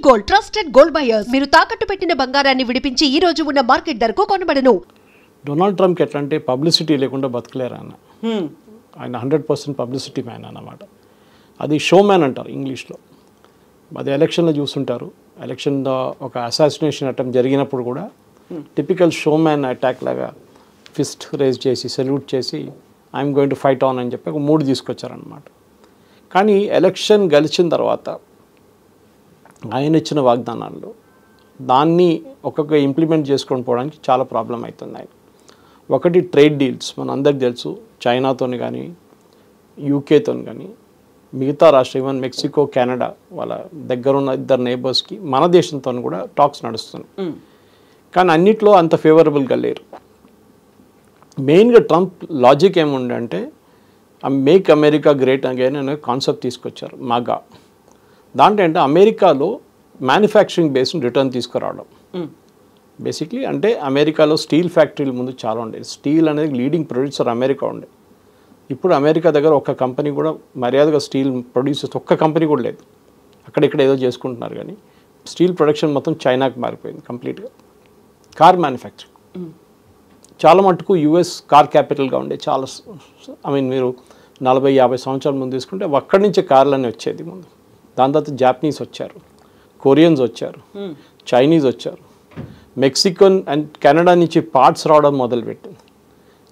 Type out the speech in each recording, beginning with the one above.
Gold trusted gold buyers. మీరు తాకట్టు పెట్టిన బంగారాన్ని విడిపించి ఈ రోజు ఉన్న మార్కెట్ ధరకు కొనబడను. డొనాల్డ్ ట్రంప్కి ఎట్లా అంటే పబ్లిసిటీ లేకుండా బతకలేరు ఆయన. ఆయన 100% పబ్లిసిటీ మ్యాన్ అన్నమాట. అది షో మ్యాన్ అంటారు ఇంగ్లీష్లో. అది ఎలక్షన్లో చూస్తుంటారు. ఎలక్షన్లో ఒక అసాసినేషన్ అటెంప్ట్ జరిగినప్పుడు కూడా టిపికల్ షో మ్యాన్ అటాక్ లాగా ఫిస్ట్ రేజ్ చేసి సెల్యూట్ చేసి I'm going to fight on అని చెప్పి ఒక మూడు తీసుకొచ్చారనమాట. కానీ ఎలక్షన్ గెలిచిన తర్వాత ఆయన ఇచ్చిన వాగ్దానాల్లో దాన్ని ఒక్కొక్క ఇంప్లిమెంట్ చేసుకొని పోవడానికి చాలా ప్రాబ్లం అవుతుంది ఆయన. ఒకటి ట్రేడ్ డీల్స్, మన అందరికి తెలుసు, చైనాతో కానీ యూకేతో కానీ మిగతా రాష్ట్రం ఈవెన్ మెక్సికో కెనడా వాళ్ళ దగ్గరున్న ఇద్దరు నేబర్స్కి మన దేశంతో కూడా టాక్స్ నడుస్తున్నాయి. కానీ అన్నిట్లో అంత ఫేవరబుల్గా లేరు. మెయిన్గా ట్రంప్ లాజిక్ ఏముండంటే మేక్ అమెరికా గ్రేట్ అగైన్ అనే కాన్సెప్ట్ తీసుకొచ్చారు మాగా. దాంట్లో అంటే అమెరికాలో మ్యానుఫ్యాక్చరింగ్ బేస్ని రిటర్న్ తీసుకురావడం. బేసిక్లీ అంటే అమెరికాలో స్టీల్ ఫ్యాక్టరీల ముందు చాలా ఉండేది. స్టీల్ అనేది లీడింగ్ ప్రొడ్యూసర్ అమెరికా ఉండే. ఇప్పుడు అమెరికా దగ్గర ఒక్క కంపెనీ కూడా మర్యాదగా స్టీల్ ప్రొడ్యూసర్స్ ఒక్క కంపెనీ కూడా లేదు. అక్కడిక్కడ ఏదో చేసుకుంటున్నారు కానీ స్టీల్ ప్రొడక్షన్ మొత్తం చైనాకి మారిపోయింది కంప్లీట్గా. కార్ మ్యానుఫ్యాక్చరింగ్ చాలా మటుకు యుఎస్ కార్ క్యాపిటల్గా ఉండే. చాలా మీరు 40-50 సంవత్సరాల ముందు తీసుకుంటే అక్కడి నుంచే కార్లన్నీ వచ్చేది ముందు. దాని తర్వాత జాపనీస్ వచ్చారు, కొరియన్స్ వచ్చారు, చైనీస్ వచ్చారు, మెక్సికన్ అండ్ కెనడా నుంచి పార్ట్స్ రావడం మొదలుపెట్టింది.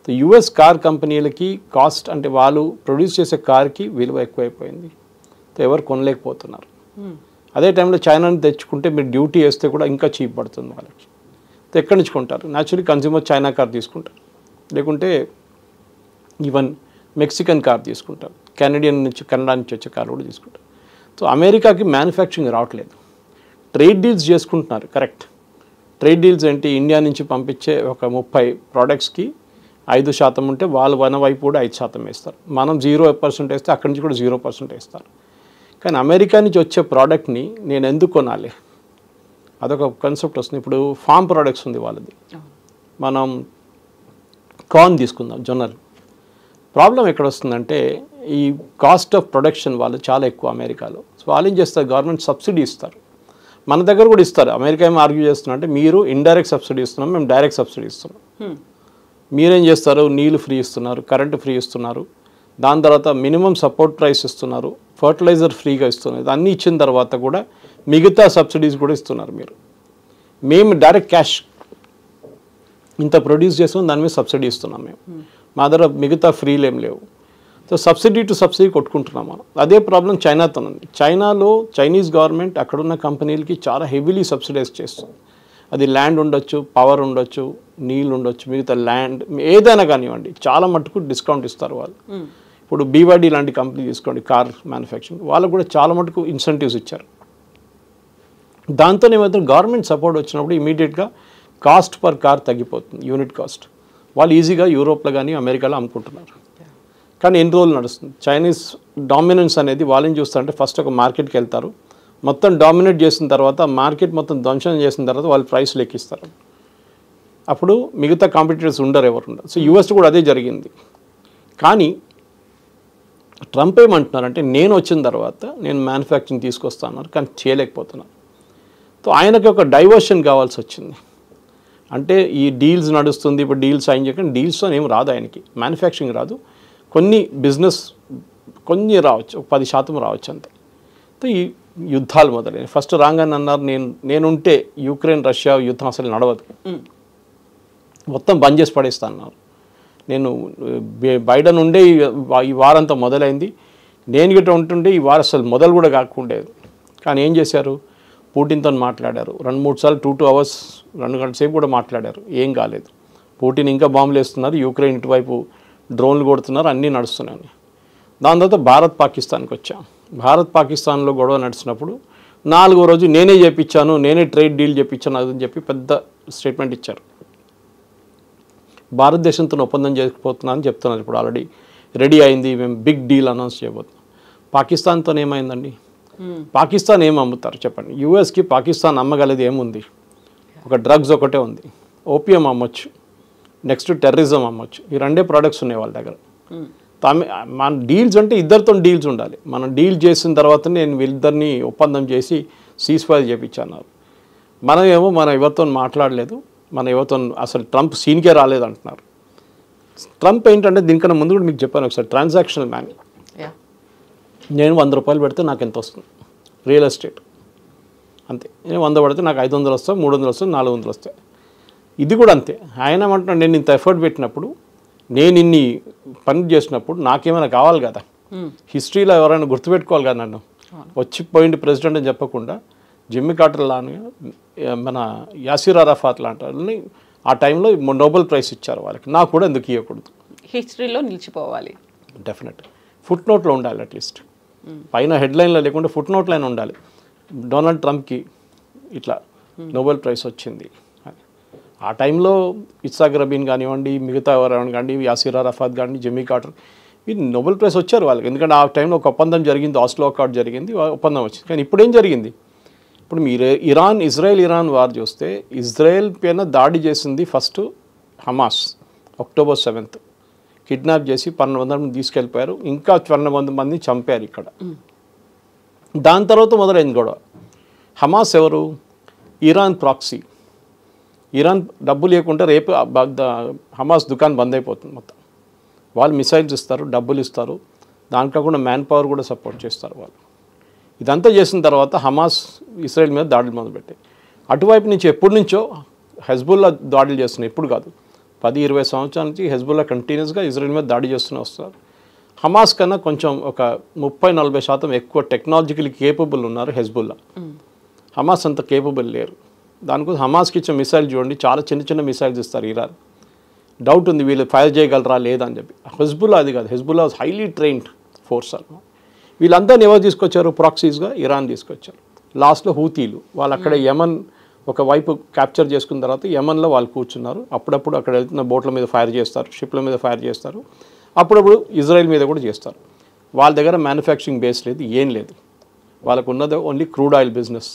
యుఎస్ కార్ కంపెనీలకి కాస్ట్ అంటే వాళ్ళు ప్రొడ్యూస్ చేసే కార్కి విలువ ఎక్కువైపోయింది. ఎవరు కొనలేకపోతున్నారు. అదే టైంలో చైనాని తెచ్చుకుంటే మీరు డ్యూటీ వేస్తే కూడా ఇంకా చీప్ పడుతుంది వాళ్ళకి. ఎక్కడి నుంచి కొంటారు? న్యాచురలీ కన్స్యూమర్ చైనా కార్ తీసుకుంటారు, లేకుంటే ఈవెన్ మెక్సికన్ కార్ తీసుకుంటారు, కెనడా నుంచి వచ్చే కార్ కూడా తీసుకుంటారు. సో అమెరికాకి మ్యానుఫ్యాక్చరింగ్ రావట్లేదు. ట్రేడ్ డీల్స్ చేసుకుంటున్నారు, కరెక్ట్. ట్రేడ్ డీల్స్ ఏంటి? ఇండియా నుంచి పంపించే ఒక 30 ప్రోడక్ట్స్కి 5% ఉంటే వాళ్ళు మన వైపు కూడా 5% వేస్తారు. మనం 0% వేస్తే అక్కడి నుంచి కూడా 0% వేస్తారు. కానీ అమెరికా నుంచి వచ్చే ప్రోడక్ట్ని నేను ఎందుకు కొనాలి? అదొక కాన్సెప్ట్ వస్తుంది. ఇప్పుడు ఫార్మ్ ప్రోడక్ట్స్ ఉంది వాళ్ళది. మనం కార్న్ తీసుకుందాం, జొన్నలు. ప్రాబ్లం ఎక్కడ వస్తుందంటే ఈ కాస్ట్ ఆఫ్ ప్రొడక్షన్ వాళ్ళు చాలా ఎక్కువ అమెరికాలో. సో వాళ్ళు ఏం చేస్తారు? గవర్నమెంట్ సబ్సిడీ ఇస్తారు. మన దగ్గర కూడా ఇస్తారు. అమెరికా ఏం ఆర్గ్యూ చేస్తున్నా అంటే మీరు ఇండైరెక్ట్ సబ్సిడీ ఇస్తున్నాం, మేము డైరెక్ట్ సబ్సిడీ ఇస్తున్నాం. మీరేం చేస్తారు? నీళ్ళు ఫ్రీ ఇస్తున్నారు, కరెంటు ఫ్రీ ఇస్తున్నారు, దాని తర్వాత మినిమం సపోర్ట్ ప్రైస్ ఇస్తున్నారు, ఫర్టిలైజర్ ఫ్రీగా ఇస్తున్నారు. అన్నీ ఇచ్చిన తర్వాత కూడా మిగతా సబ్సిడీస్ కూడా ఇస్తున్నారు మీరు. మేము డైరెక్ట్ క్యాష్ ఇంత ప్రొడ్యూస్ చేస్తాం, దాని మీద సబ్సిడీ ఇస్తున్నాం మేము. మా దగ్గర మిగతా ఫ్రీలు ఏం లేవు. సో సబ్సిడీ టు సబ్సిడీ కొట్టుకుంటున్నాం మనం. అదే ప్రాబ్లం చైనాతో ఉంది. చైనాలో చైనీస్ గవర్నమెంట్ అక్కడున్న కంపెనీలకి చాలా హెవీలీ సబ్సిడైజ్ చేస్తుంది. అది ల్యాండ్ ఉండొచ్చు, పవర్ ఉండొచ్చు, నీళ్ళు ఉండొచ్చు, మిగతా ల్యాండ్ ఏదైనా కానివ్వండి చాలా మటుకు డిస్కౌంట్ ఇస్తారు వాళ్ళు. ఇప్పుడు బీవైడీ లాంటి కంపెనీ తీసుకోండి, కార్ మ్యానుఫ్యాక్చరింగ్, వాళ్ళకు కూడా చాలా మటుకు ఇన్సెంటివ్స్ ఇచ్చారు. దాంతో ఏమైతే గవర్నమెంట్ సపోర్ట్ వచ్చినప్పుడు ఇమీడియట్గా కాస్ట్ పర్ కార్ తగ్గిపోతుంది, యూనిట్ కాస్ట్. వాళ్ళు ఈజీగా యూరోప్లో కానీ అమెరికాలో అమ్ముకుంటున్నారు. కానీ ఎన్ని రోజులు నడుస్తుంది? చైనీస్ డామినెన్స్ అనేది వాళ్ళని చూస్తారంటే ఫస్ట్ ఒక మార్కెట్కి వెళ్తారు, మొత్తం డామినేట్ చేసిన తర్వాత మార్కెట్ మొత్తం ధ్వంసం చేసిన తర్వాత వాళ్ళు ప్రైస్ లెక్కిస్తారు. అప్పుడు మిగతా కాంపిటీటర్స్ ఉండరు, ఎవరు ఉండరు. సో యూఎస్ కూడా అదే జరిగింది. కానీ ట్రంప్ ఏమంటున్నారంటే నేను వచ్చిన తర్వాత నేను మ్యానుఫ్యాక్చరింగ్ తీసుకొస్తాను, కానీ చేయలేకపోతున్నాను. సో ఆయనకి ఒక డైవర్షన్ కావాల్సి వచ్చింది. అంటే ఈ డీల్స్ నడుస్తుంది, ఇప్పుడు డీల్స్ సైన్ చేయకుండా డీల్స్తో ఏం రాదు ఆయనకి, మ్యానుఫ్యాక్చరింగ్ రాదు, కొన్ని బిజినెస్ కొన్ని రావచ్చు, 10% రావచ్చు అంతే. సో ఈ యుద్ధాలు మొదలైనవి. ఫస్ట్ రాగానే అన్నారు నేనుంటే యుక్రెయిన్ రష్యా యుద్ధం అసలు నడవదు, మొత్తం బంద్ చేసి పడేస్తా అన్నారు. నేను బైడెన్ ఉండే ఈ వారంతా మొదలైంది, నేను గిట్ట ఉంటుండే ఈ వారం అసలు మొదలు కూడా కాకుండేది. కానీ ఏం చేశారు? పుటిన్తో మాట్లాడారు 2-3 సార్లు, 2 hours 2 గంటల సేపు కూడా మాట్లాడారు, ఏం కాలేదు. పుటిన్ ఇంకా బాంబులు వేస్తున్నారు, యుక్రెయిన్ ఇటువైపు డ్రోన్లు కొడుతున్నారు, అన్నీ నడుస్తున్నాయి. దాని తర్వాత భారత్ పాకిస్తాన్కి వచ్చాం. భారత్ పాకిస్తాన్లో గొడవ నడిచినప్పుడు 4వ రోజు నేనే చేపించాను, నేనే ట్రేడ్ డీల్ చేపించాను అదని చెప్పి పెద్ద స్టేట్మెంట్ ఇచ్చారు. భారతదేశంతో ఒప్పందం చేయకపోతున్నా అని చెప్తున్నారు. ఇప్పుడు ఆల్రెడీ రెడీ అయింది, మేము బిగ్ డీల్ అనౌన్స్ చేయబోతున్నాం. పాకిస్తాన్తో ఏమైందండి? పాకిస్తాన్ ఏం అమ్ముతారు చెప్పండి? యూఎస్కి పాకిస్తాన్ అమ్మగలది ఏముంది? ఒక డ్రగ్స్ ఒకటే ఉంది, ఓపియం అమ్మొచ్చు, నెక్స్ట్ టెర్రరిజం అమ్మొచ్చు. ఈ 2 ప్రోడక్ట్స్ ఉన్నాయి వాళ్ళ దగ్గర. మన డీల్స్ అంటే ఇద్దరితో డీల్స్ ఉండాలి. మనం డీల్ చేసిన తర్వాత నేను వీళ్ళిద్దరిని ఒప్పందం చేసి సీజ్ ఫైర్ చేయించన్నారు. మనం ఎవరితో మాట్లాడలేదు, మన ఎవరితో అసలు ట్రంప్ సీన్కే రాలేదు అంటున్నారు. ట్రంప్ ఏంటంటే దీనికన్నా ముందు కూడా మీకు చెప్పాను ఒకసారి, ట్రాన్సాక్షనల్ మ్యాన్. నేను 100 రూపాయలు పెడితే నాకు ఎంత వస్తుంది, రియల్ ఎస్టేట్ అంతే. నేను 100 పడితే నాకు 500 వస్తాయి, 300 వస్తాయి, 400 వస్తాయి. ఇది కూడా అంతే. ఆయన ఏమంటున్నాడు, నేను ఇంత ఎఫర్ట్ పెట్టినప్పుడు, నేను ఇన్ని పని చేసినప్పుడు నాకేమైనా కావాలి కదా, హిస్టరీలో ఎవరైనా గుర్తుపెట్టుకోవాలి కదా నన్ను. వచ్చిపోయింది ప్రెసిడెంట్ అని చెప్పకుండా జిమ్మీ కార్టర్ లాని, మన యాసిర్ అరాఫాత్ లాంటి వాళ్ళని ఆ టైంలో నోబెల్ ప్రైజ్ ఇచ్చారు వాళ్ళకి, నాకు కూడా ఎందుకు ఇవ్వకూడదు, హిస్టరీలో నిలిచిపోవాలి. డెఫినెట్ ఫుట్ నోట్లో ఉండాలి, అట్లీస్ట్ పైన హెడ్లైన్లో లేకుండా ఫుట్ నోట్లైనా ఉండాలి. డొనాల్డ్ ట్రంప్కి ఇట్లా నోబెల్ ప్రైజ్ వచ్చింది. ఆ టైంలో ఇస్సాక్ రబీన్ కానివ్వండి, మిగతా ఎవరైనా కానివ్వండి, యాసిర్ అరాఫాత్ కానీ, జిమ్మీ కార్టర్, ఇది నోబెల్ ప్రైజ్ వచ్చారు వాళ్ళకి. ఎందుకంటే ఆ టైంలో ఒక ఒప్పందం జరిగింది, ఆస్లో అకార్డ్ జరిగింది, ఒప్పందం వచ్చింది. కానీ ఇప్పుడు ఏం జరిగింది, ఇప్పుడు మీరు ఇజ్రాయెల్ వార్ చూస్తే, ఇజ్రాయెల్ పైన దాడి చేసింది first Hamas, October 7th kidnap చేసి 1200 మంది తీసుకెళ్ళిపోయారు, ఇంకా 1200 మందిని చంపారు ఇక్కడ. దాని తర్వాత మొదలైంది గొడవ. హమాస్ ఎవరు, ఇరాన్ ప్రాక్సీ. ఇరాన్ డబ్బు లేకుంటే రేపు హమాస్ దుకాణం బంద్ అయిపోతుంది మొత్తం. వాళ్ళు మిసైల్స్ ఇస్తారు, డబ్బులు ఇస్తారు, దాంట్లో కూడా మ్యాన్ పవర్ కూడా సపోర్ట్ చేస్తారు వాళ్ళు. ఇదంతా చేసిన తర్వాత హమాస్ ఇజ్రాయెల్ మీద దాడులు మొదలుపెట్టాయి. అటువైపు నుంచి ఎప్పటి నుంచో హెజ్బుల్లా దాడులు చేస్తున్నాయి, ఇప్పుడు కాదు, 10-20 సంవత్సరాల నుంచి హెజ్బుల్లా కంటిన్యూస్గా ఇజ్రాయెల్ మీద దాడి చేస్తూనే వస్తారు. హమాస్ కన్నా కొంచెం ఒక 30-40% ఎక్కువ టెక్నాలజికలీ కేపబుల్ ఉన్నారు హెజ్బుల్లా. హమాస్ అంత కేపబుల్ లేరు. దానికోసం హమాస్కి ఇచ్చే మిసైల్ చూడండి, చాలా చిన్న చిన్న మిసైల్స్ ఇస్తారు ఇరాన్. డౌట్ ఉంది వీళ్ళు ఫైర్ చేయగలరా లేదా అని చెప్పి. హెజ్బుల్లా అది కాదు, హెజ్బుల్లా హైలీ ట్రైన్డ్ ఫోర్స్ అన్నమాట. వీళ్ళందరినీ ఎవరు తీసుకొచ్చారు, ప్రాక్సీస్గా ఇరాన్ తీసుకొచ్చారు. లాస్ట్లో హూతీలు వాళ్ళు అక్కడ యమన్ ఒకవైపు క్యాప్చర్ చేసుకున్న తర్వాత యమన్లో వాళ్ళు కూర్చున్నారు. అప్పుడప్పుడు అక్కడ వెళ్తున్న బోట్ల మీద ఫైర్ చేస్తారు, షిప్ల మీద ఫైర్ చేస్తారు, అప్పుడప్పుడు ఇజ్రాయెల్ మీద కూడా చేస్తారు. వాళ్ళ దగ్గర మ్యానుఫ్యాక్చరింగ్ బేస్ లేదు, ఏం లేదు. వాళ్ళకు ఉన్నది only crude oil business.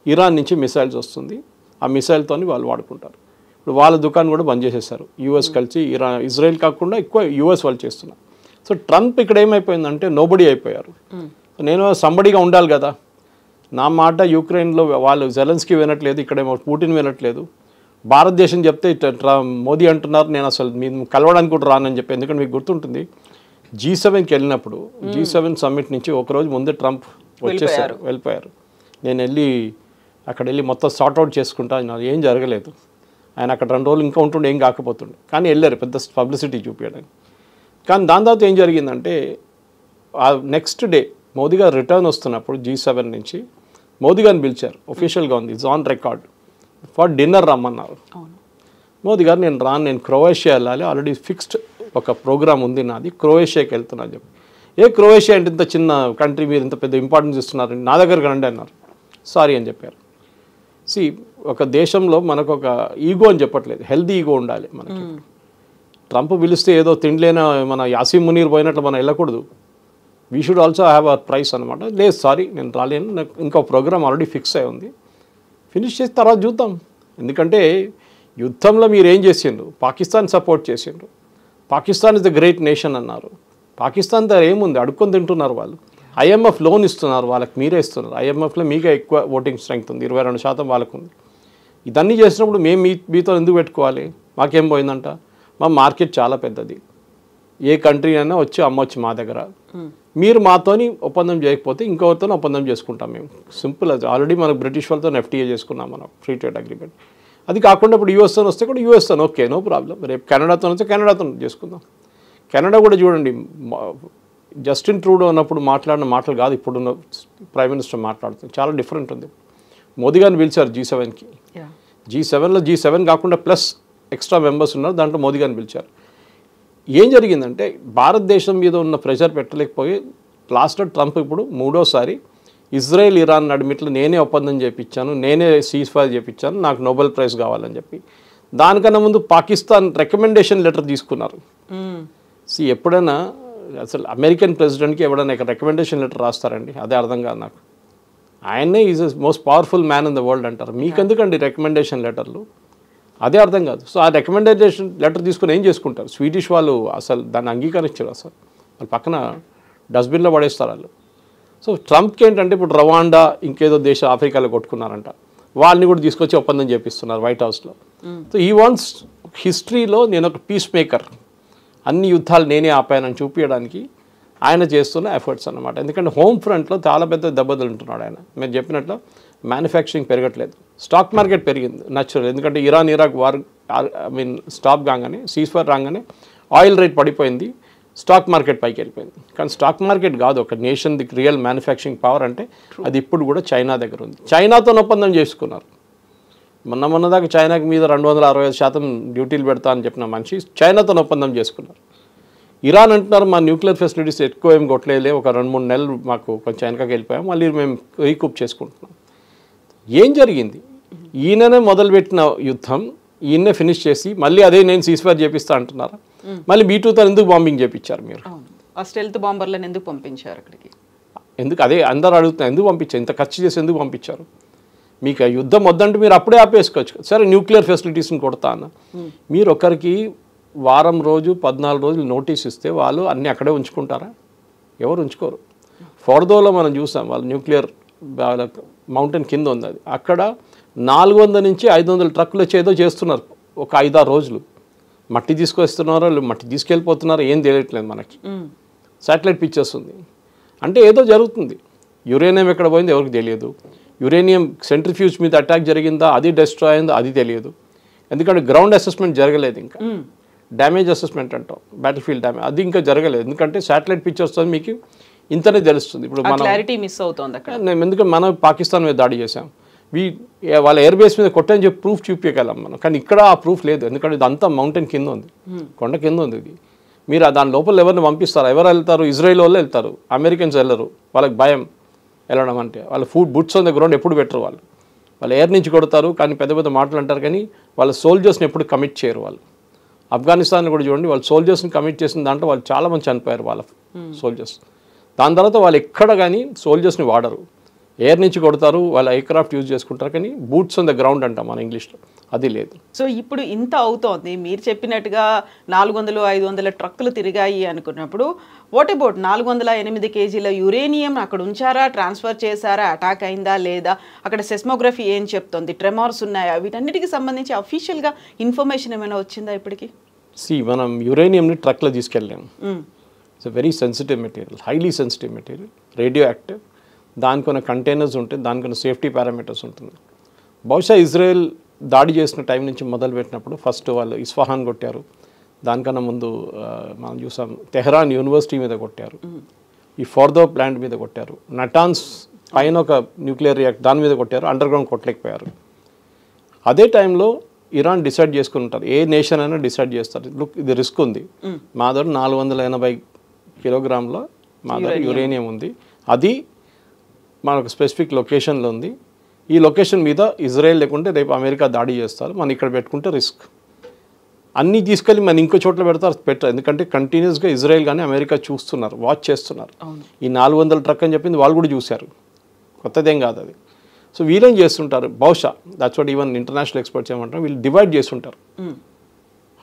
Iran నుంచి మిసైల్స్ వస్తుంది, ఆ మిసైల్తో వాళ్ళు వాడుకుంటారు. ఇప్పుడు వాళ్ళ దుకాణం కూడా బంద్ చేసేస్తారు. యూఎస్ కలిసి ఇజ్రాయెల్ కాకుండా ఎక్కువ యూఎస్ వాళ్ళు చేస్తున్నారు. సో ట్రంప్ ఇక్కడ ఏమైపోయిందంటే నోబడీ అయిపోయారు. నేను సంబడిగా ఉండాలి కదా, నా మాట యూక్రెయిన్లో వాళ్ళు జెలెన్స్కీ వినట్లేదు, ఇక్కడేమో పుటిన్ వినట్లేదు. భారతదేశం చెప్తే మోదీ అంటున్నారు నేను అసలు మీరు కలవడానికి కూడా రానని చెప్పి. ఎందుకంటే మీకు గుర్తుంటుంది G7కి వెళ్ళినప్పుడు, G7 సమ్మిట్ నుంచి ఒకరోజు ముందే ట్రంప్ వచ్చేసారు, వెళ్ళిపోయారు. నేను అక్కడ వెళ్ళి మొత్తం సార్ట్అవుట్ చేసుకుంటా, ఏం జరగలేదు. ఆయన అక్కడ 2 రోజులు ఇంకా ఉంటుండే, ఏం కాకపోతుండే, కానీ వెళ్ళారు పెద్ద పబ్లిసిటీ చూపించడానికి. కానీ దాని తర్వాత ఏం జరిగిందంటే ఆ నెక్స్ట్ డే మోదీ గారు రిటర్న్ వస్తున్నప్పుడు G7 నుంచి మోదీ గారిని పిలిచారు, ఒఫీషియల్గా ఉంది, it's on record, for dinner రమ్మన్నారు. మోదీ గారు నేను రాను, నేను క్రొయేషియా వెళ్ళాలి, ఆల్రెడీ ఫిక్స్డ్ ఒక ప్రోగ్రామ్ ఉంది నాది, క్రొయేషియాకి వెళ్తున్నా అని చెప్పి. క్రొయేషియా అంటే ఇంత చిన్న కంట్రీ, మీరు ఇంత పెద్ద ఇంపార్టెన్స్ ఇస్తున్నారు, నా దగ్గరకు రండి అన్నారు. సారీ అని చెప్పారు. ఒక దేశంలో మనకు ఒక ఈగో అని చెప్పట్లేదు, హెల్దీ ఈగో ఉండాలి మనకి. ట్రంప్ పిలిస్తే ఏదో తిండిలేనా మన యాసీం మునీర్ పోయినట్లు మనం వెళ్ళకూడదు. We should also have our price అనమాట. లేదు సారీ నేను రాలేను, నాకు ఇంకో ప్రోగ్రామ్ ఆల్రెడీ ఫిక్స్ అయి ఉంది, ఫినిష్ చేసి తర్వాత చూద్దాం. ఎందుకంటే యుద్ధంలో మీరు ఏం చేసిండ్రు, పాకిస్తాన్ సపోర్ట్ చేసిండ్రు. Pakistan is the great nation అన్నారు. పాకిస్తాన్ దగ్గర ఏముంది, అడుక్కొని తింటున్నారు వాళ్ళు. IMF లోన్ ఇస్తున్నారు వాళ్ళకి, మీరే ఇస్తున్నారు. IMFలో మీకే ఎక్కువ ఓటింగ్ స్ట్రెంగ్త్ ఉంది, 22% వాళ్ళకు ఉంది. ఇదన్నీ చేసినప్పుడు మేము మీతో ఎందుకు పెట్టుకోవాలి, మాకేం పోయిందంట. మా మార్కెట్ చాలా పెద్దది, ఏ కంట్రీ అయినా వచ్చి అమ్మొచ్చు మా దగ్గర. మీరు మాతోని ఒప్పందం చేయకపోతే ఇంకొకరితో ఒప్పందం చేసుకుంటాం మేము, సింపుల్. అది ఆల్రెడీ మనకు బ్రిటిష్ వాళ్ళతో FTA చేసుకున్నాం మనం, ఫ్రీ ట్రేడ్ అగ్రిమెంట్. అది కాకుండా ఇప్పుడు యూఎస్తో వస్తే కూడా యూఎస్తో ఓకే, నో ప్రాబ్లం. రేపు కెనడాతో వస్తే కెనడాతో చేసుకుందాం. కెనడా కూడా చూడండి, జస్టిన్ ట్రూడో ఉన్నప్పుడు మాట్లాడిన మాటలు కాదు ఇప్పుడున్న ప్రైమ్ మినిస్టర్ మాట్లాడుతుంది, చాలా డిఫరెంట్ ఉంది. మోదీ గారిని పిలిచారు G7కి. G7 కాకుండా ప్లస్ ఎక్స్ట్రా మెంబర్స్ ఉన్నారు, దాంట్లో మోదీ గారిని పిలిచారు. ఏం జరిగిందంటే భారతదేశం మీద ఉన్న ప్రెషర్ పెట్టలేకపోయి లాస్ట్లో ట్రంప్ ఇప్పుడు 3వసారి ఇజ్రాయెల్ ఇరాన్ నడిమిట్లో నేనే ఒప్పందం చేయించాను, నేనే సీజ్ ఫైర్ చేయించాను, నాకు నోబెల్ ప్రైజ్ కావాలని చెప్పి. దానికన్నా ముందు పాకిస్తాన్ రికమెండేషన్ లెటర్ తీసుకున్నారు. ఎప్పుడైనా అసలు అమెరికన్ ప్రెసిడెంట్కి ఎవడైనా రికమెండేషన్ లెటర్ రాస్తారండి, అదే అర్థం కాదు నాకు. ఆయనే is most powerful man in the world అంటారు, మీకెందుకండి రికమెండేషన్ లెటర్లు, అదే అర్థం కాదు. సో ఆ రికమెండేషన్ లెటర్ తీసుకుని ఏం చేసుకుంటారు, స్వీడిష్ వాళ్ళు అసలు దాన్ని అంగీకరించారు, అసలు వాళ్ళు పక్కన డస్ట్బిన్లో పడేస్తారు వాళ్ళు. సో ట్రంప్కి ఏంటంటే ఇప్పుడు రవాండా ఇంకేదో దేశం ఆఫ్రికాలో కొట్టుకున్నారంట, వాళ్ళని కూడా తీసుకొచ్చి ఒప్పందం చేపిస్తున్నారు వైట్ హౌస్లో. సో ఈ వాంట్స్ హిస్టరీలో నేను ఒక పీస్ మేకర్, అన్ని యుద్ధాలు నేనే ఆపానని చూపించడానికి ఆయన చేస్తున్న ఎఫర్ట్స్ అన్నమాట. ఎందుకంటే హోమ్ ఫ్రంట్లో చాలా పెద్ద దెబ్బతింటున్నాడు ఆయన. మీరు చెప్పినట్లు మ్యానుఫ్యాక్చరింగ్ పెరగట్లేదు, స్టాక్ మార్కెట్ పెరిగింది న్యాచురల్. ఎందుకంటే ఇరాన్ ఇరాక్ వార్ స్టాప్ కాగానే, సీజ్ఫైర్ రాగానే ఆయిల్ రేట్ పడిపోయింది, స్టాక్ మార్కెట్ పైకి వెళ్ళిపోయింది. కానీ స్టాక్ మార్కెట్ కాదు ఒక nation the real manufacturing power అంటే అది ఇప్పుడు కూడా చైనా దగ్గర ఉంది. చైనాతో ఒప్పందం చేసుకున్నారు. మొన్నదాకా చైనాకి మీద 265% డ్యూటీలు పెడతా అని చెప్పిన మనిషి చైనాతో ఒప్పందం చేసుకున్నారు. ఇరాన్ అంటున్నారు మా న్యూక్లియర్ ఫెసిలిటీస్ ఎక్కువ ఏం కొట్టలేదులే, ఒక 2-3 నెలలు మాకు కొంచెం వెనకకి వెళ్ళిపోయాం, మళ్ళీ మేము రీకూప్ చేసుకుంటున్నాం. ఏం జరిగింది? ఈయననే మొదలుపెట్టిన యుద్ధం ఈయన్నే ఫినిష్ చేసి మళ్ళీ అదే నేను సీజ్ఫైర్ చేపిస్తా అంటున్నారా? మళ్ళీ B2తో ఎందుకు బాంబింగ్ చేపించారు మీరు? ఆ స్టెల్త్ బాంబర్లను ఎందుకు పంపించారు అక్కడికి? ఎందుకు అదే అందరూ అడుగుతున్నారు, ఎందుకు పంపించారు? ఇంత ఖర్చు చేసి ఎందుకు పంపించారు? మీకు ఆ యుద్ధం వద్దంటే మీరు అప్పుడే ఆపేసుకోవచ్చు. సరే న్యూక్లియర్ ఫెసిలిటీస్ని కొడతా అన్న, మీరు ఒకరికి వారం రోజు 14 రోజులు నోటీస్ ఇస్తే వాళ్ళు అన్నీ అక్కడే ఉంచుకుంటారా? ఎవరు ఉంచుకోరు. ఫోర్దోలో మనం చూసాం, వాళ్ళు న్యూక్లియర్ మౌంటైన్ కింద ఉంది, అది అక్కడ 400 నుంచి 500 ట్రక్కులు వచ్చి ఏదో చేస్తున్నారు ఒక 5-6 రోజులు. మట్టి తీసుకొస్తున్నారో మట్టి తీసుకెళ్ళిపోతున్నారో ఏం తెలియట్లేదు మనకి. శాటిలైట్ పిక్చర్స్ ఉంది అంటే ఏదో జరుగుతుంది. యురేనియం ఎక్కడ పోయిందో ఎవరికి తెలియదు. యురేనియం సెంట్రిఫ్యూజ్ మీద అటాక్ జరిగిందా, అది డిస్ట్రాయ్ అయిందో అది తెలియదు. ఎందుకంటే గ్రౌండ్ అసెస్మెంట్ జరగలేదు, ఇంకా డ్యామేజ్ అసెస్మెంట్ అంటాం, బ్యాటిల్ ఫీల్డ్ డ్యామేజ్, అది ఇంకా జరగలేదు. ఎందుకంటే శాటిలైట్ పిక్చర్స్తో మీకు ఇంతనే తెలుస్తుంది. ఇప్పుడు మనం క్లారిటీ మిస్ అవుతుంది అక్కడ. ఎందుకంటే మనం పాకిస్తాన్ మీద దాడి చేసాం, వాళ్ళ ఎయిర్ బేస్ మీద కొట్టని చెప్పి ప్రూఫ్ చూపించగలం మనం, కానీ ఇక్కడ ఆ ప్రూఫ్ లేదు. ఎందుకంటే ఇదంతా మౌంటైన్ కింద ఉంది, కొండ కింద ఉంది. ఇది మీరు దాని లోపల ఎవరిని పంపిస్తారు? ఎవరు వెళ్తారు? ఇజ్రాయిల్ వాళ్ళు వెళ్తారు, అమెరికన్స్ వెళ్ళరు. వాళ్ళకి భయం వెళ్ళడం అంటే. వాళ్ళ బుట్స్ ఆన్ ద గ్రౌండ్ ఎప్పుడు పెట్టరు వాళ్ళు ఎయిర్ నుంచి కొడతారు, కానీ పెద్ద పెద్ద మాటలు అంటారు, కానీ వాళ్ళ సోల్జర్స్ని ఎప్పుడు కమిట్ చేయరు. వాళ్ళు ఆఫ్ఘనిస్తాన్ కూడా చూడండి, వాళ్ళ సోల్జర్స్ని కమిట్ చేసిన దాంట్లో వాళ్ళు చాలామంది చనిపోయారు వాళ్ళ సోల్జర్స్. దాని తర్వాత వాళ్ళు ఎక్కడ కానీ సోల్జర్స్ని వాడరు, ఎయిర్ నుంచి కొడతారు, వాళ్ళ ఎయిర్క్రాఫ్ట్ యూజ్ చేసుకుంటారు, కానీ బూట్స్ ఆన్ ద గ్రౌండ్ అంటాం మన ఇంగ్లీష్లో, అది లేదు. సో ఇప్పుడు ఇంత అవుతోంది, మీరు చెప్పినట్టుగా 400-500 ట్రక్కులు తిరిగాయి అనుకున్నప్పుడు వాట్ అబౌట్ 408 కేజీల యురేనియం అక్కడ ఉంచారా, ట్రాన్స్ఫర్ చేశారా, అటాక్ అయిందా లేదా, అక్కడ సెస్మోగ్రఫీ ఏం చెప్తోంది, ట్రెమార్స్ ఉన్నాయా, వీటన్నిటికి సంబంధించి అఫీషియల్గా ఇన్ఫర్మేషన్ ఏమైనా వచ్చిందా ఇప్పటికి? మనం యురేనియంని ట్రక్లో తీసుకెళ్ళాము. It's very sensitive material, highly sensitive material, radioactive. దానికి కొన్ని కంటైనర్స్ ఉంటాయి, దానికి కొన్ని సేఫ్టీ పారామీటర్స్ ఉంటుంది. బహుశా ఇజ్రాయెల్ దాడి చేసిన టైం నుంచి మొదలుపెట్టినప్పుడు ఫస్ట్ వాళ్ళు ఇస్ఫహాన్ కొట్టారు, దానికన్నా ముందు మనం చూసాం తెహరాన్ యూనివర్సిటీ మీద కొట్టారు, ఈ ఫోర్దో ప్లాంట్ మీద కొట్టారు, నటాన్స్ పైన ఒక న్యూక్లియర్ రియాక్టర్ దాని మీద కొట్టారు, అండర్ గ్రౌండ్ కొట్టలేకపోయారు. అదే టైంలో ఇరాన్ డిసైడ్ చేసుకుని ఉంటారు, ఏ నేషన్ అయినా డిసైడ్ చేస్తారు, లుక్ ఇది రిస్క్ ఉంది, మా దగ్గర 480 కిలోగ్రాముల మా దగ్గర యురేనియం ఉంది, అది మనకు స్పెసిఫిక్ లొకేషన్లో ఉంది, ఈ లొకేషన్ మీద ఇజ్రాయెల్ లేకుంటే రేపు అమెరికా దాడి చేస్తారు, మనం ఇక్కడ పెట్టుకుంటే రిస్క్. అన్నీ తీసుకెళ్ళి మనం ఇంకో చోట్ల పెట్టారు, ఎందుకంటే కంటిన్యూస్గా ఇజ్రాయెల్ కానీ అమెరికా చూస్తున్నారు, వాచ్ చేస్తున్నారు. ఈ 400 ట్రక్ అని చెప్పింది వాళ్ళు కూడా చూశారు, కొత్తదేం కాదు అది. సో వీళ్ళేం చేస్తుంటారు, బహుశా that's what even international experts ఏమంటారు, వీళ్ళు డివైడ్ చేస్తుంటారు,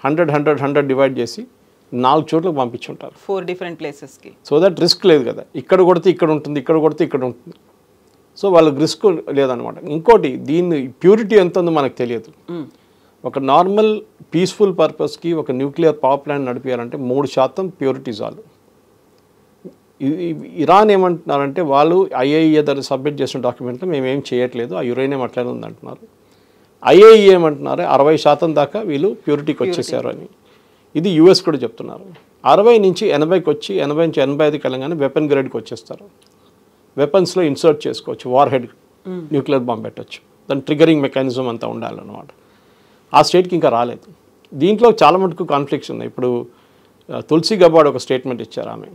100 డివైడ్ చేసి 4 చోట్లకు పంపించుంటారు, 4 డిఫరెంట్ ప్లేసెస్కి. సో దట్ రిస్క్ లేదు కదా, ఇక్కడ కొడితే ఇక్కడ ఉంటుంది, ఇక్కడ కొడితే ఇక్కడ ఉంటుంది, సో వాళ్ళకి రిస్క్ లేదనమాట. ఇంకోటి దీన్ని ప్యూరిటీ ఎంత ఉందో మనకు తెలియదు. ఒక నార్మల్ పీస్ఫుల్ పర్పస్కి ఒక న్యూక్లియర్ పవర్ ప్లాంట్ నడిపించాలంటే 3% ప్యూరిటీ చాలు. ఇరాన్ ఏమంటున్నారంటే వాళ్ళు IAEA దగ్గర సబ్మిట్ చేసిన డాక్యుమెంట్లో మేమేం చేయట్లేదు, ఆ యురేనియం అట్లనే ఉందంటున్నారు. IAEA ఏమంటున్నారు 60% దాకా వీళ్ళు ప్యూరిటీకి వచ్చేసారు అని. ఇది US కూడా చెప్తున్నారు. 60 నుంచి 80కి వచ్చి 80 నుంచి 85 కలంగానే వెపన్ గ్రేడ్కి వచ్చేస్తారు. వెపన్స్లో ఇన్సర్ట్ చేసుకోవచ్చు, వార్ హెడ్ న్యూక్లియర్ బాంబ్ పెట్టచ్చు, దాని ట్రిగరింగ్ మెకానిజం అంతా ఉండాలన్నమాట. ఆ స్టేట్కి ఇంకా రాలేదు. దీంట్లో చాలా మటుకు కాన్ఫ్లిక్ట్స్ ఉన్నాయి. ఇప్పుడు తులసి గబాడ్ ఒక స్టేట్మెంట్ ఇచ్చారు ఆమె,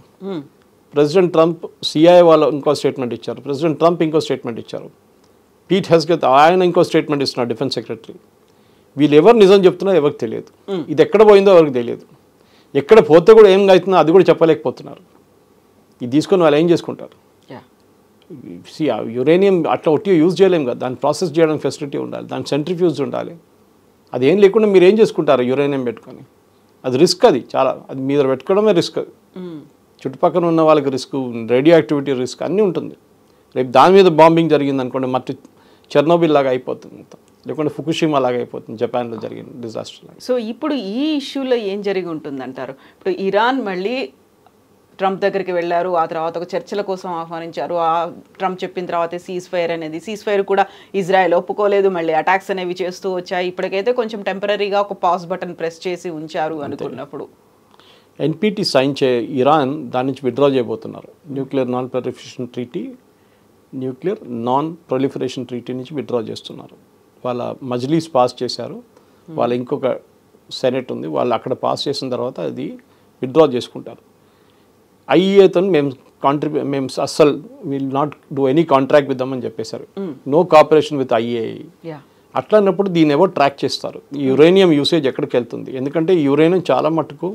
ప్రెసిడెంట్ ట్రంప్ CIA వాళ్ళు ఇంకో స్టేట్మెంట్ ఇచ్చారు, ప్రెసిడెంట్ ట్రంప్ ఇంకో స్టేట్మెంట్ ఇచ్చారు, పీట్ హెస్గెత్ ఆయన ఇంకో స్టేట్మెంట్ ఇస్తున్నారు, డిఫెన్స్ సెక్రటరీ. వీళ్ళు ఎవరు నిజం చెప్తున్నారో ఎవరికి తెలియదు, ఇది ఎక్కడ పోయిందో ఎవరికి తెలియదు, ఎక్కడ పోతే కూడా ఏం అవుతుందో అది కూడా చెప్పలేకపోతున్నారు. ఇది తీసుకొని వాళ్ళు ఏం చేసుకుంటారు? యురేనియం అట్లా ఒట్టి యూజ్ చేయలేము కదా, దాన్ని ప్రాసెస్ చేయడానికి ఫెసిలిటీ ఉండాలి, దాని సెంట్రిఫ్యూజ్ ఉండాలి, అది ఏం లేకుండా మీరు ఏం చేసుకుంటారు యురేనియం పెట్టుకొని? అది రిస్క్, అది చాలా, అది మీద పెట్టుకోవడమే రిస్క్. చుట్టుపక్కల ఉన్న వాళ్ళకి రిస్క్, రేడియో యాక్టివిటీ రిస్క్ అన్నీ ఉంటుంది. రేపు దాని మీద బాంబింగ్ జరిగింది అనుకోండి, మట్టి చెర్నోబిల్ లాగా అయిపోతుంది మొత్తం, లేకుంటే ఫుకుషిమా లాగా అయిపోతుంది, జపాన్లో జరిగిన డిజాస్టర్ లాగా. సో ఇప్పుడు ఈ ఇష్యూలో ఏం జరిగి ఉంటుంది అంటారు? ఇప్పుడు ఇరాన్ మళ్ళీ ట్రంప్ దగ్గరికి వెళ్ళారు, ఆ తర్వాత ఒక చర్చల కోసం ఆహ్వానించారు. ఆ ట్రంప్ చెప్పిన తర్వాత సీజ్ ఫైర్ కూడా ఇజ్రాయెల్ ఒప్పుకోలేదు, మళ్ళీ అటాక్స్ అనేవి చేస్తూ వచ్చాయి. ఇప్పటికైతే కొంచెం టెంపరీగా ఒక పాజ్ బటన్ ప్రెస్ చేసి ఉంచారు అనుకున్నప్పుడు ఎన్పిటి సైన్ ఇరాన్ దాని నుంచి విత్డ్రా చేయబోతున్నారు. న్యూక్లియర్ నాన్ ప్రొలిఫరేషన్ ట్రీటీ నుంచి విత్డ్రా చేస్తున్నారు. వాళ్ళ మజ్లీస్ పాస్ చేశారు, వాళ్ళ ఇంకొక సెనెట్ ఉంది, వాళ్ళు అక్కడ పాస్ చేసిన తర్వాత అది విత్డ్రా చేసుకుంటారు. ఐఏతో మేము అస్సలు will not do any contract with them అని చెప్పేశారు. No cooperation with IAI. అట్లా అన్నప్పుడు దీన్ని ఎవరు ట్రాక్ చేస్తారు? ఈ యురేనియం యూసేజ్ ఎక్కడికి వెళ్తుంది? ఎందుకంటే యురేనియం చాలా మటుకు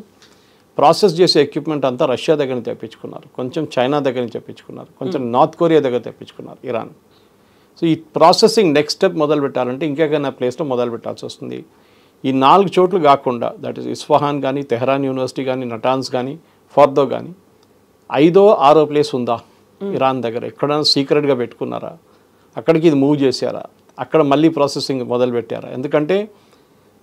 ప్రాసెస్ చేసే ఎక్విప్మెంట్ అంతా రష్యా దగ్గర నుంచి తెప్పించుకున్నారు, కొంచెం చైనా దగ్గర నుంచి తెప్పించుకున్నారు, కొంచెం నార్త్ కొరియా దగ్గర తెప్పించుకున్నారు, ఇరాన్. సో ఈ ప్రాసెసింగ్ నెక్స్ట్ స్టెప్ మొదలు పెట్టాలంటే ఇంకెక్కడైనా ప్లేస్లో మొదలు పెట్టాల్సి వస్తుంది. ఈ 4 చోట్లు కాకుండా, దట్ ఈస్ ఇస్ఫహాన్ కానీ, తెహరాన్ యూనివర్సిటీ కానీ, నటాన్స్ కానీ, ఫార్దో కానీ, 5వ 6వ ప్లేస్ ఉందా ఇరాన్ దగ్గర? ఎక్కడైనా సీక్రెట్గా పెట్టుకున్నారా? అక్కడికి ఇది మూవ్ చేశారా? అక్కడ మళ్ళీ ప్రాసెసింగ్ మొదలు పెట్టారా? ఎందుకంటే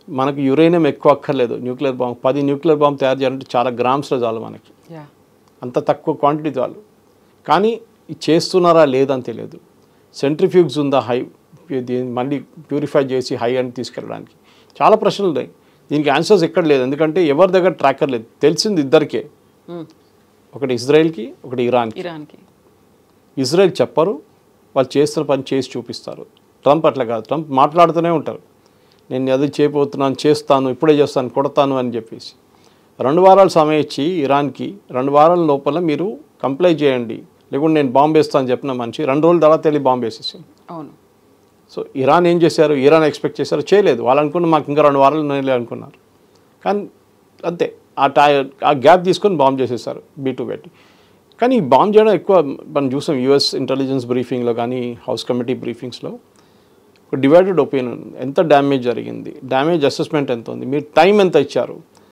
మనకు యురేనియం ఎక్కువ అక్కర్లేదు. న్యూక్లియర్ బాంబ్ 10 న్యూక్లియర్ బాంబ్ తయారు చేయాలంటే చాలా గ్రామ్స్లో చాలు మనకి, అంత తక్కువ క్వాంటిటీ చాలు. కానీ ఇది చేస్తున్నారా లేదని తెలియదు. సెంట్రిఫ్యూగ్స్ ఉందా హై, మళ్ళీ ప్యూరిఫై చేసి హై అని తీసుకెళ్ళడానికి? చాలా ప్రశ్నలు ఉన్నాయి. దీనికి ఆన్సర్స్ ఎక్కడ లేదు, ఎందుకంటే ఎవరి దగ్గర ట్రాకర్ లేదు. తెలిసింది ఇద్దరికే, ఒకటి ఇజ్రాయెల్కి, ఒకటి ఇరాన్కి. ఇజ్రాయెల్ చెప్పరు, వాళ్ళు చేస్తున్న పని చేసి చూపిస్తారు. ట్రంప్ అట్లా కాదు, ట్రంప్ మాట్లాడుతూనే ఉంటారు, నేను అది చేయబోతున్నాను, చేస్తాను, ఇప్పుడే చేస్తాను, కొడతాను అని చెప్పేసి. 2 వారాలు సమయం ఇచ్చి ఇరాన్కి 2 వారాల లోపల మీరు కంప్లై చేయండి, లేకుంటే నేను బాంబు వేస్తాను చెప్పిన మనిషి 2 రోజుల తర్వాత వెళ్ళి బాంబు వేసేసాను. అవును. సో ఇరాన్ ఏం చేశారు? ఇరాన్ ఎక్స్పెక్ట్ చేశారు, చేయలేదు. వాళ్ళు అనుకున్న మాకు ఇంకా 2 వారాలు నేను అనుకున్నారు, కానీ అంతే ఆ గ్యాప్ తీసుకొని బాంబు చేసేసారు B2 పెట్టి. కానీ ఈ బాంబు చేయడం ఎక్కువ మనం చూసాం యూఎస్ ఇంటెలిజెన్స్ బ్రీఫింగ్లో కానీ, హౌస్ కమిటీ బ్రీఫింగ్స్లో ఒక డివైడెడ్ ఒపీనియన్. ఎంత డ్యామేజ్ జరిగింది, డ్యామేజ్ అసెస్మెంట్ ఎంత ఉంది, మీరు టైం ఎంత ఇచ్చారు,